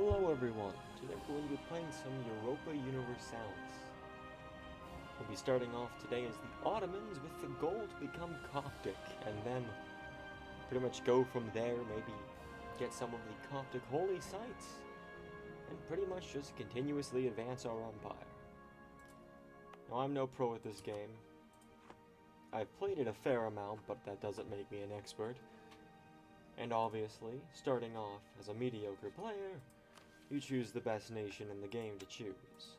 Hello everyone! Today we're going to be playing some Europa Universalis. We'll be starting off today as the Ottomans with the goal to become Coptic, and then pretty much go from there, maybe get some of the Coptic holy sites, and pretty much just continuously advance our empire. Now I'm no pro at this game. I've played it a fair amount, but that doesn't make me an expert. And obviously, starting off as a mediocre player, you choose the best nation in the game to choose.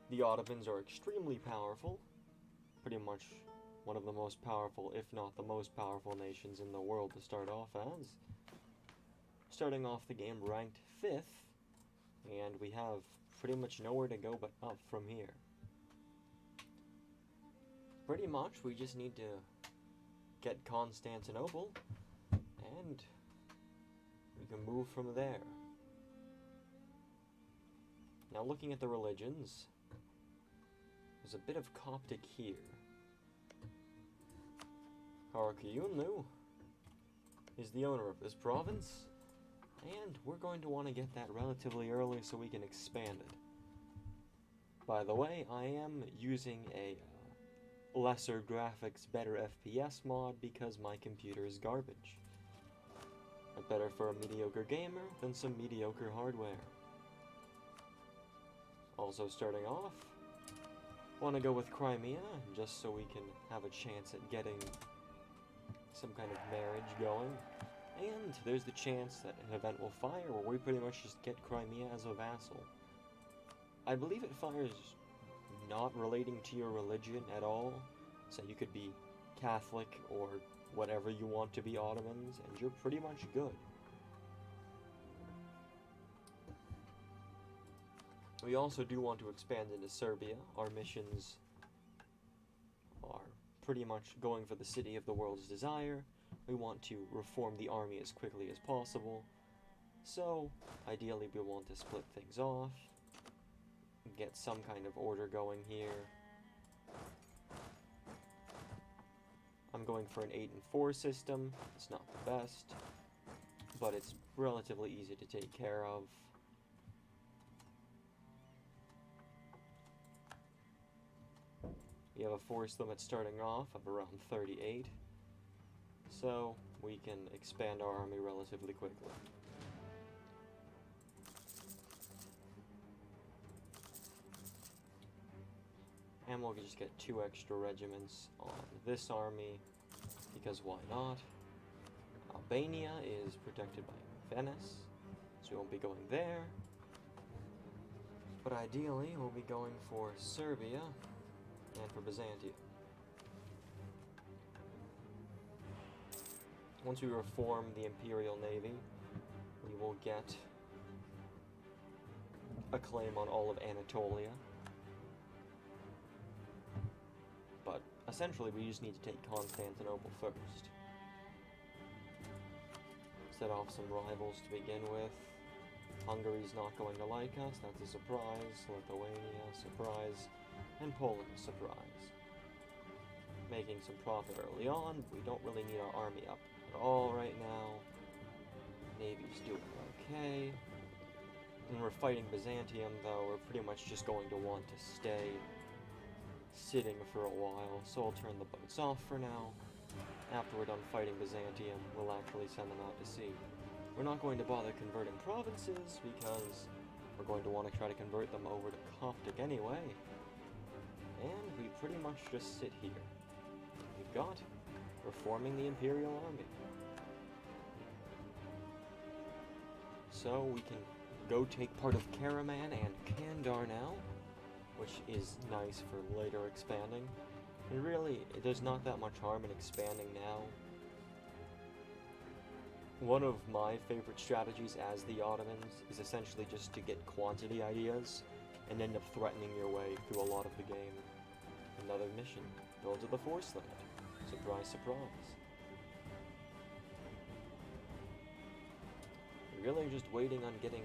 The Ottomans are extremely powerful, pretty much one of the most powerful, if not the most powerful nations in the world to start off as. Starting off the game ranked 5th, and we have pretty much nowhere to go but up from here. Pretty much, we just need to get Constantinople, and we can move from there. Now looking at the religions, there's a bit of Coptic here. Harakayunlu is the owner of this province, and we're going to want to get that relatively early so we can expand it. By the way, I am using a lesser graphics, better FPS mod because my computer is garbage. But better for a mediocre gamer than some mediocre hardware. Also starting off, want to go with Crimea, just so we can have a chance at getting some kind of marriage going. And there's the chance that an event will fire where we pretty much just get Crimea as a vassal. I believe it fires not relating to your religion at all, so you could be Catholic or whatever you want to be Ottomans, and you're pretty much good. We also do want to expand into Serbia. Our missions are pretty much going for the city of the world's desire. We want to reform the army as quickly as possible, so ideally we want to split things off, get some kind of order going here. I'm going for an 8 and 4 system. It's not the best, but it's relatively easy to take care of. We have a force limit starting off of around 38, so we can expand our army relatively quickly. And we'll just get 2 extra regiments on this army, because why not? Albania is protected by Venice, so we won't be going there. But ideally, we'll be going for Serbia and for Byzantium. Once we reform the Imperial Navy, we will get a claim on all of Anatolia. But essentially, we just need to take Constantinople first. Set off some rivals to begin with. Hungary's not going to like us, that's a surprise. Lithuania, surprise. And Poland, surprise. Making some profit early on, but we don't really need our army up at all right now. Navy's doing okay. When we're fighting Byzantium, though, we're pretty much just going to want to stay sitting for a while, so I'll turn the boats off for now. After we're done fighting Byzantium, we'll actually send them out to sea. We're not going to bother converting provinces, because we're going to want to try to convert them over to Coptic anyway. And we pretty much just sit here. We've got reforming the Imperial Army. So we can go take part of Karaman and Kandar now, which is nice for later expanding. And really, there's not that much harm in expanding now. One of my favorite strategies as the Ottomans is essentially just to get quantity ideas and end up threatening your way through a lot of the game. Another mission, build to the force limit. Surprise, surprise. We're really just waiting on getting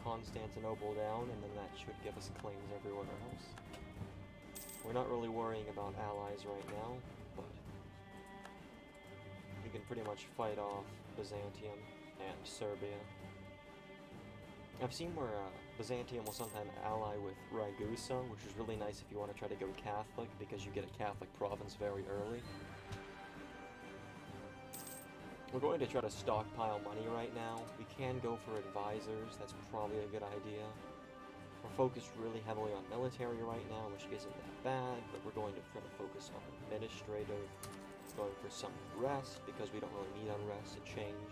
Constantinople down, and then that should give us claims everywhere else. We're not really worrying about allies right now, but we can pretty much fight off Byzantium and Serbia I've seen where Byzantium will sometimes ally with Ragusa, which is really nice if you want to try to go Catholic, because you get a Catholic province very early. We're going to try to stockpile money right now. We can go for advisors, that's probably a good idea. We're focused really heavily on military right now, which isn't that bad, but we're going to try to focus on administrative, going for some rest, because we don't really need unrest to change.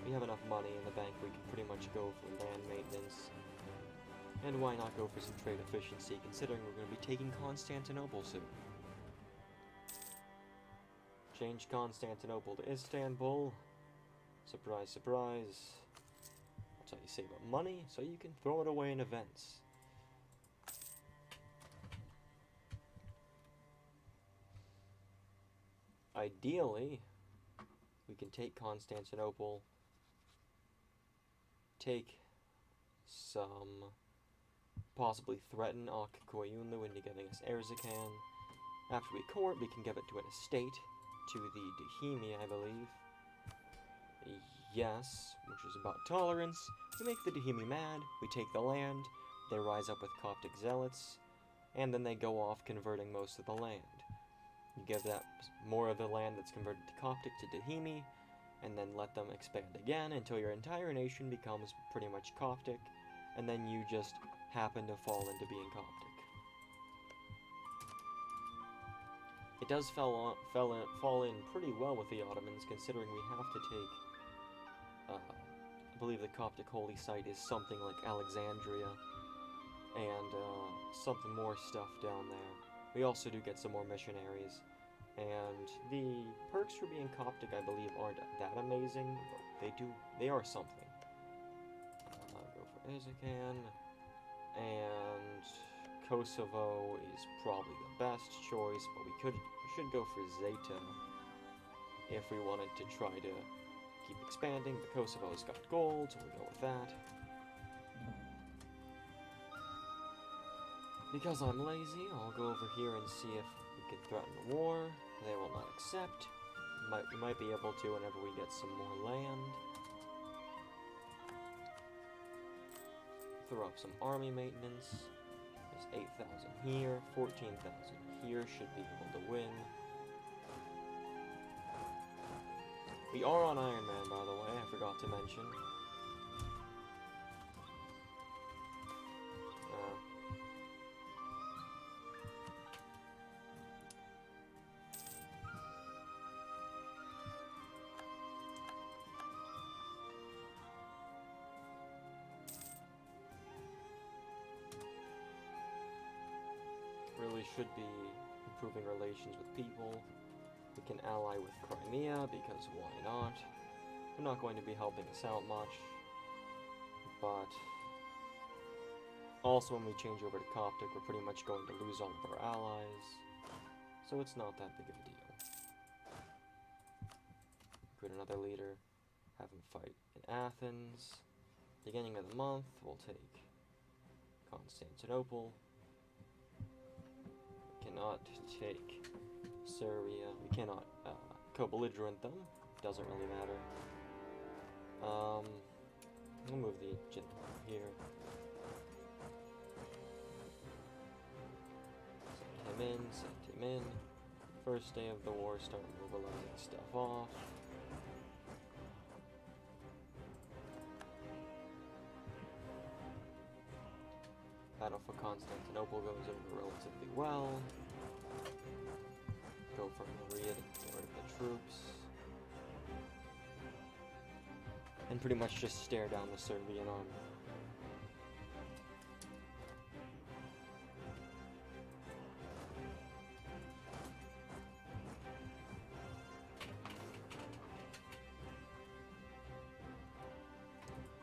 We have enough money in the bank, we can pretty much go for land maintenance. And why not go for some trade efficiency, considering we're going to be taking Constantinople soon. Change Constantinople to Istanbul. Surprise, surprise. That's how you save up money, so you can throw it away in events. Ideally, we can take Constantinople, take some, possibly threaten Ak-Koyunlu into giving us Erzincan. After we court, we can give it to an estate, to the Dahimi, I believe. Yes, which is about tolerance. We make the Dahimi mad, we take the land, they rise up with Coptic zealots, and then they go off converting most of the land. You give that more of the land that's converted to Coptic to Dahimi, and then let them expand again until your entire nation becomes pretty much Coptic, and then you just happen to fall into being Coptic. It does fall in pretty well with the Ottomans, considering we have to take, I believe the Coptic holy site is something like Alexandria, and something more stuff down there. We also do get some more missionaries, and the perks for being Coptic, I believe, aren't that amazing, but they are something. Go for Erzincan, and Kosovo is probably the best choice, but we should go for Zeta if we wanted to try to keep expanding. But Kosovo's got gold, so we'll go with that. Because I'm lazy, I'll go over here and see if we can threaten a war. They will not accept. We might be able to whenever we get some more land. Throw up some army maintenance. There's 8,000 here, 14,000 here, should be able to win. We are on Iron Man, by the way, I forgot to mention. Really should be improving relations with people. We can ally with Crimea, because why not? They're not going to be helping us out much. But also when we change over to Coptic, we're pretty much going to lose all of our allies. So it's not that big of a deal. Recruit another leader, have him fight in Athens. Beginning of the month, we'll take Constantinople. Cannot take Serbia. We cannot co-belligerent them. Doesn't really matter. We'll move the general here. Send him in. First day of the war, start mobilizing stuff off. Battle for Constantinople goes over relatively well. Go for Maria to get rid of the troops. And pretty much just stare down the Serbian army.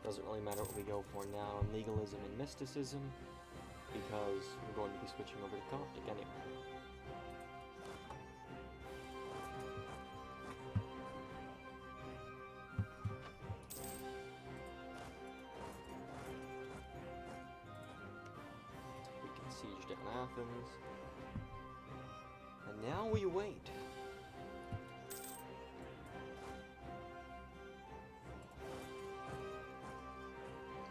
Doesn't really matter what we go for now in legalism and mysticism, because we're going to be switching over to Coptic anyway. We can siege down Athens. And now we wait.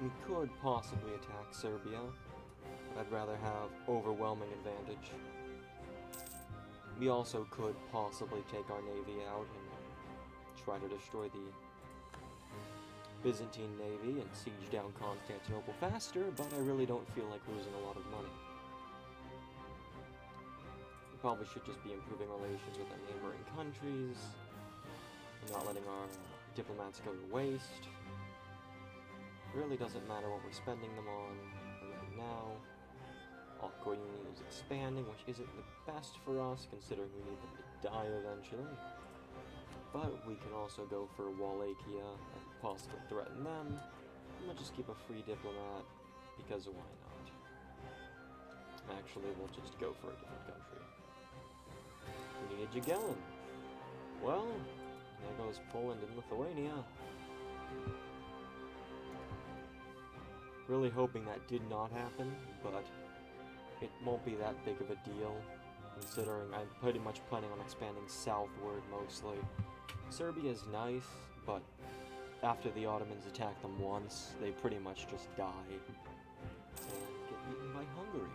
We could possibly attack Serbia, but I'd rather have overwhelming advantage. We also could possibly take our navy out and try to destroy the Byzantine navy and siege down Constantinople faster, but I really don't feel like losing a lot of money. We probably should just be improving relations with our neighboring countries, and not letting our diplomats go to waste. It really doesn't matter what we're spending them on right now. Alcoy Union is expanding, which isn't the best for us, considering we need them to die eventually. But we can also go for Wallachia and possibly threaten them. And we'll just keep a free diplomat, because why not? Actually, we'll just go for a different country. We need a Jagellan. Well, there goes Poland and Lithuania. Really hoping that did not happen, but it won't be that big of a deal, considering I'm pretty much planning on expanding southward mostly. Serbia is nice, but after the Ottomans attack them once, they pretty much just die and get eaten by Hungary.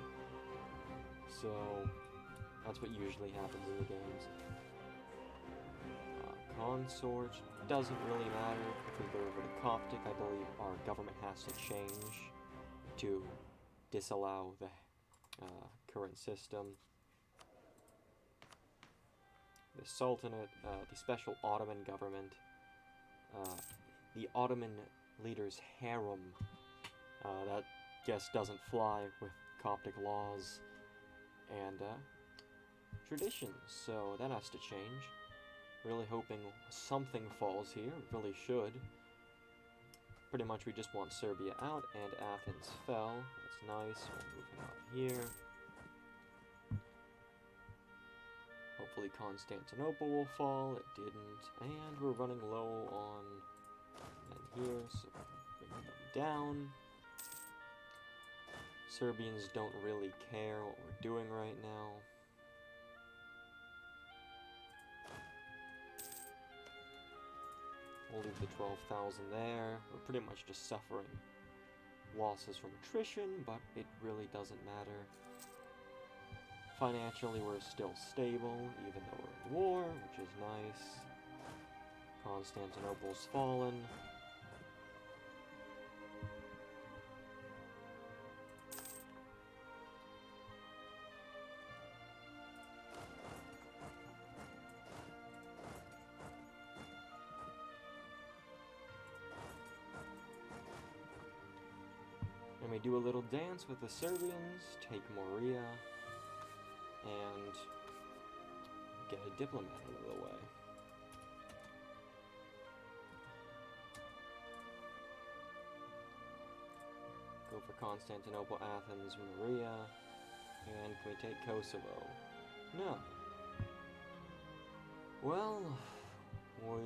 So that's what usually happens in the games. Consort doesn't really matter. If we go over to Coptic, I believe our government has to change to disallow the current system. The Sultanate, the Special Ottoman Government, the Ottoman leader's harem, that just doesn't fly with Coptic laws and traditions, so that has to change. Really hoping something falls here, really should. Pretty much we just want Serbia out, and Athens fell. That's nice, we're moving up here. Hopefully Constantinople will fall, it didn't, and we're running low on men here, so bring them down. Serbians don't really care what we're doing right now. We'll leave the 12,000 there. We're pretty much just suffering losses from attrition, but it really doesn't matter. Financially, we're still stable, even though we're in war, which is nice. Constantinople's fallen. And we do a little dance with the Serbians, take Moria, and get a diplomat out of the way. Go for Constantinople, Athens, Moria, and can we take Kosovo? No. Well, we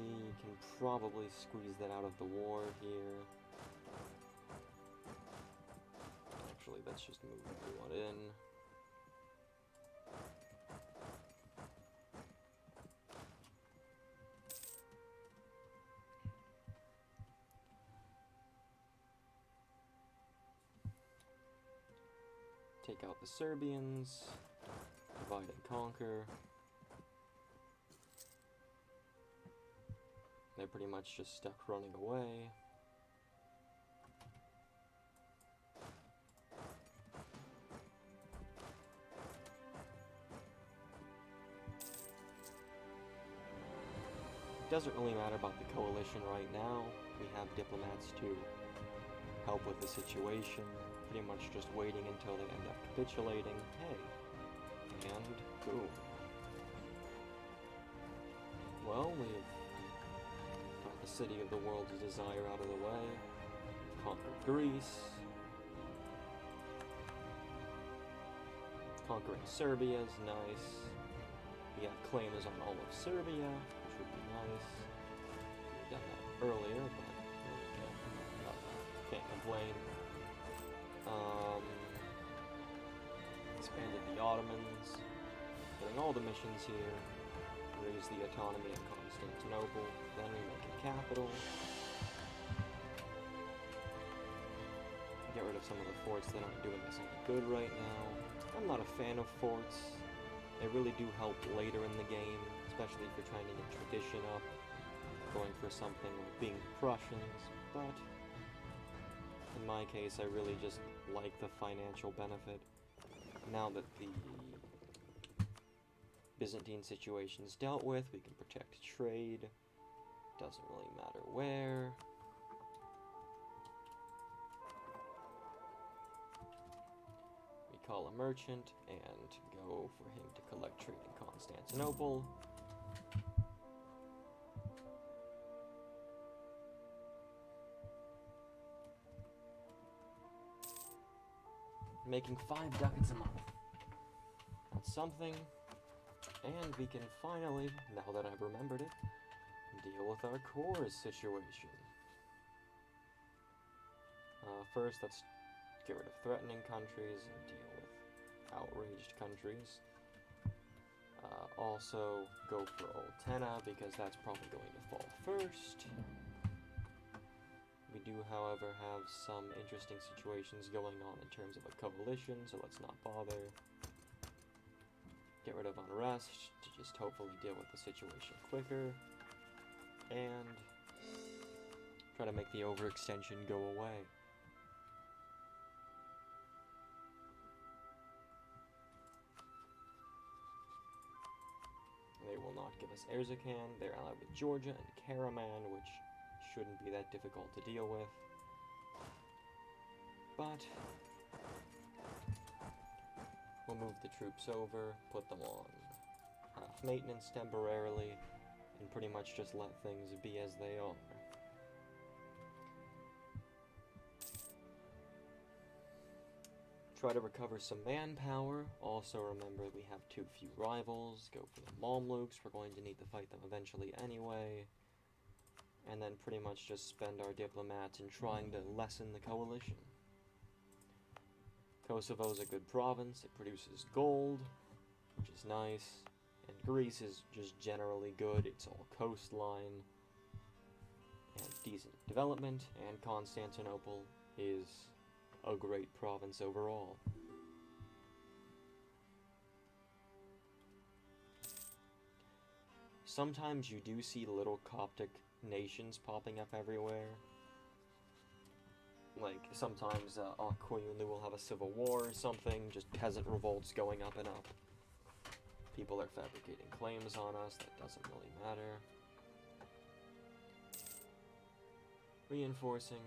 can probably squeeze that out of the war here. Actually, let's just move everyone in. Take out the Serbians, divide and conquer. They're pretty much just stuck running away. It doesn't really matter about the coalition right now. We have diplomats to help with the situation. Pretty much just waiting until they end up capitulating. Hey. And boom. Well, we've got the city of the world's desire out of the way. Conquered Greece. Conquering Serbia is nice. We have claims on all of Serbia, which would be nice. We've done that earlier, but there we go. Can't complain. Expanded the Ottomans, getting all the missions here, raise the autonomy of Constantinople, then we make a capital. some of the forts that aren't doing us any good right now. I'm not a fan of forts. They really do help later in the game, especially if you're trying to get tradition up, going for something like being Prussians, but in my case I really just like the financial benefit. Now that the Byzantine situation's dealt with, we can protect trade. Doesn't really matter where. We call a merchant and go for him to collect trade in Constantinople. Making 5 ducats a month. That's something. And we can finally, now that I've remembered it, deal with our cores situation. First, let's get rid of threatening countries and deal with outraged countries. Also, go for Oltena, because that's probably going to fall first. We do, however, have some interesting situations going on in terms of a coalition, so let's not bother. Get rid of unrest to just hopefully deal with the situation quicker. And try to make the overextension go away. They will not give us Erzincan. They're allied with Georgia and Karaman, which shouldn't be that difficult to deal with. But we'll move the troops over, put them on half maintenance temporarily, and pretty much just let things be as they are. Try to recover some manpower. Also remember we have too few rivals. Go for the Mamluks. We're going to need to fight them eventually anyway. And then pretty much just spend our diplomats in trying to lessen the coalition. Kosovo's a good province. It produces gold, which is nice. And Greece is just generally good. It's all coastline and decent development. And Constantinople is a great province overall. Sometimes you do see little Coptic nations popping up everywhere. Like, sometimes Akkoyunlu will have a civil war or something, just peasant revolts going up and up. People are fabricating claims on us, that doesn't really matter. Reinforcing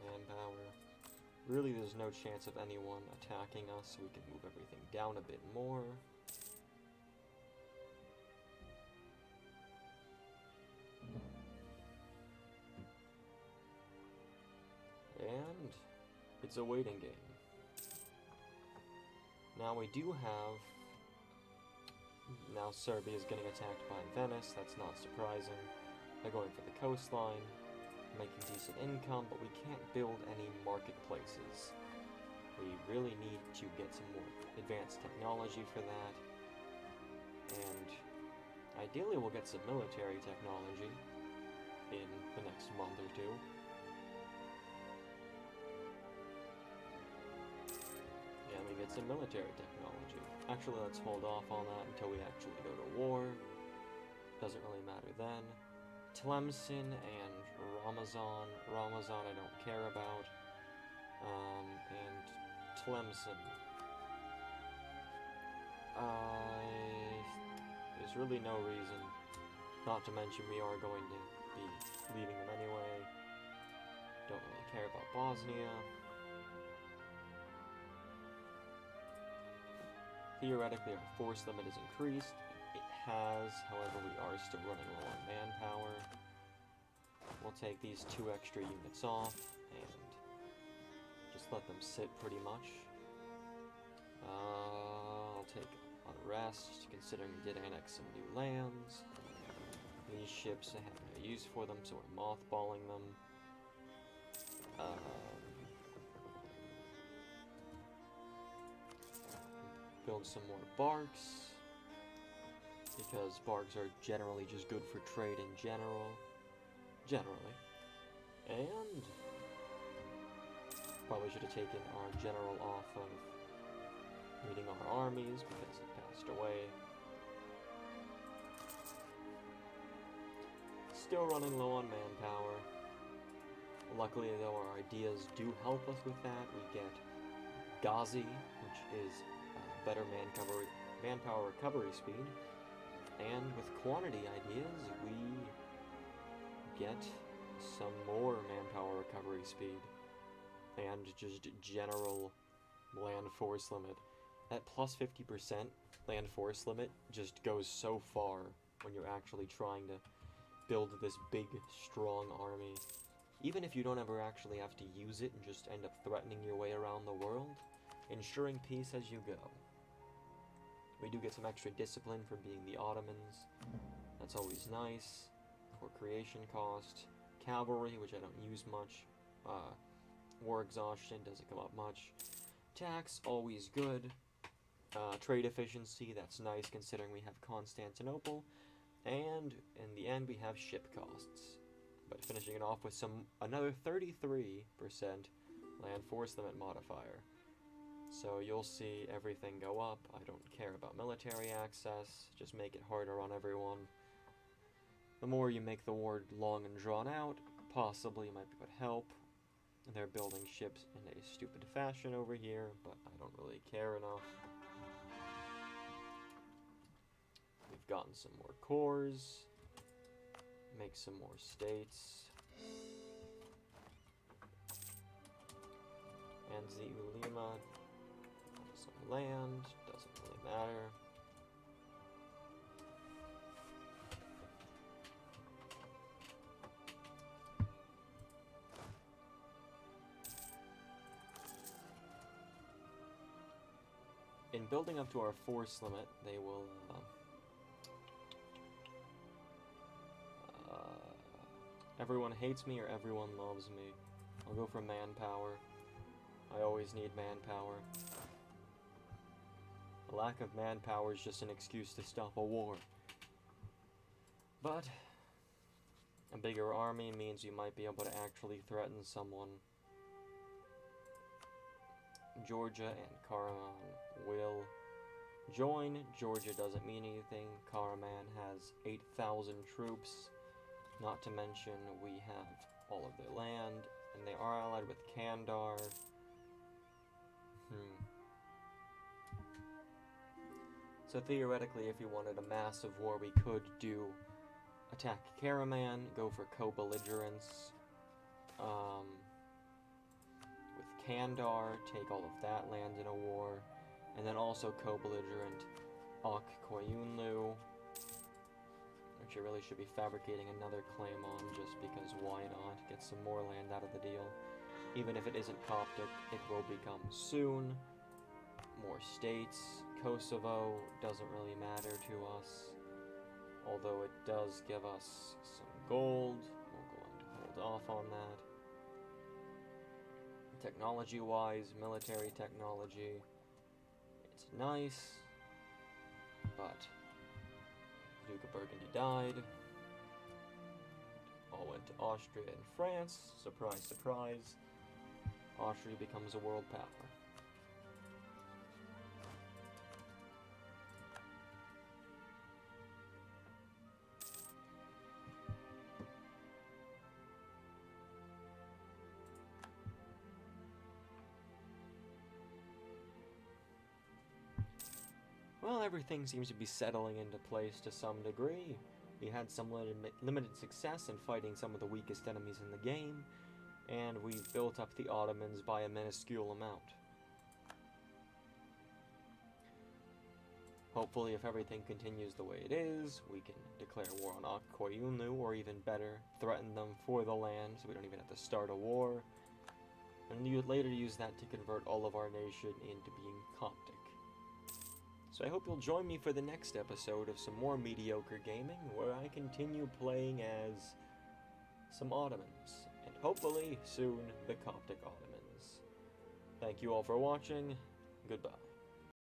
manpower. Really, there's no chance of anyone attacking us, so we can move everything down a bit more. And it's a waiting game. Now we do have... Now Serbia is getting attacked by Venice, that's not surprising. They're going for the coastline, making decent income, but we can't build any marketplaces. We really need to get some more advanced technology for that. And ideally we'll get some military technology in the next month or two. Yeah, we get some military technology. Actually, let's hold off on that until we actually go to war. Doesn't really matter then. Tlemcen and Ramazan. Ramazan I don't care about. And Tlemcen. There's really no reason. Not to mention we are going to be leaving them anyway. Don't really care about Bosnia. Theoretically, our force limit is increased. It has, however, we are still running low on manpower. We'll take these 2 extra units off and just let them sit pretty much. I'll take unrest, considering we did annex some new lands. These ships, I have no use for them, so we're mothballing them. Build some more barks, because barks are generally just good for trade in generally. And Probably should have taken our general off of leading our armies because he passed away. Still running low on manpower. Luckily, though, our ideas do help us with that. We get Ghazi, which is better manpower recovery speed. And with quantity ideas, we get some more manpower recovery speed. And just general land force limit. That plus 50% land force limit just goes so far when you're actually trying to build this big, strong army. Even if you don't ever actually have to use it and just end up threatening your way around the world, ensuring peace as you go. We do get some extra discipline from being the Ottomans. That's always nice. For creation cost. Cavalry, which I don't use much. War exhaustion doesn't come up much. Tax, always good. Trade efficiency, that's nice considering we have Constantinople. And in the end, we have ship costs. But finishing it off with another 33% land force limit modifier. So you'll see everything go up. I don't care about military access. Just make it harder on everyone. The more you make the war long and drawn out, possibly might be able to help. They're building ships in a stupid fashion over here, but I don't really care enough. We've gotten some more cores. Make some more states. And Ulema, some land, doesn't really matter. In building up to our force limit, they will everyone hates me or everyone loves me. I'll go for manpower. I always need manpower. A lack of manpower is just an excuse to stop a war. But a bigger army means you might be able to actually threaten someone. Georgia and Karaman will join. Georgia doesn't mean anything. Karaman has 8,000 troops. Not to mention, we have all of their land, and they are allied with Kandar. So theoretically, if you wanted a massive war, we could do attack Karaman, go for co-belligerence with Kandar, take all of that land in a war, and then also co-belligerent Ok Koyunlu, which you really should be fabricating another claim on, just because why not? Get some more land out of the deal. Even if it isn't Coptic, it will become soon. More states. Kosovo doesn't really matter to us, although it does give us some gold. We're going to hold off on that. Technology-wise, military technology, it's nice, but Duke of Burgundy died. All went to Austria and France. Surprise, surprise. Austria becomes a world power. Well, everything seems to be settling into place to some degree. We had some limited success in fighting some of the weakest enemies in the game, and we've built up the Ottomans by a minuscule amount. Hopefully, if everything continues the way it is, we can declare war on Ok Koyunlu, or even better, threaten them for the land so we don't even have to start a war, and later use that to convert all of our nation into being Coptic. So I hope you'll join me for the next episode of some more Mediocre Gaming, where I continue playing as some Ottomans, and hopefully soon the Coptic Ottomans. Thank you all for watching. Goodbye.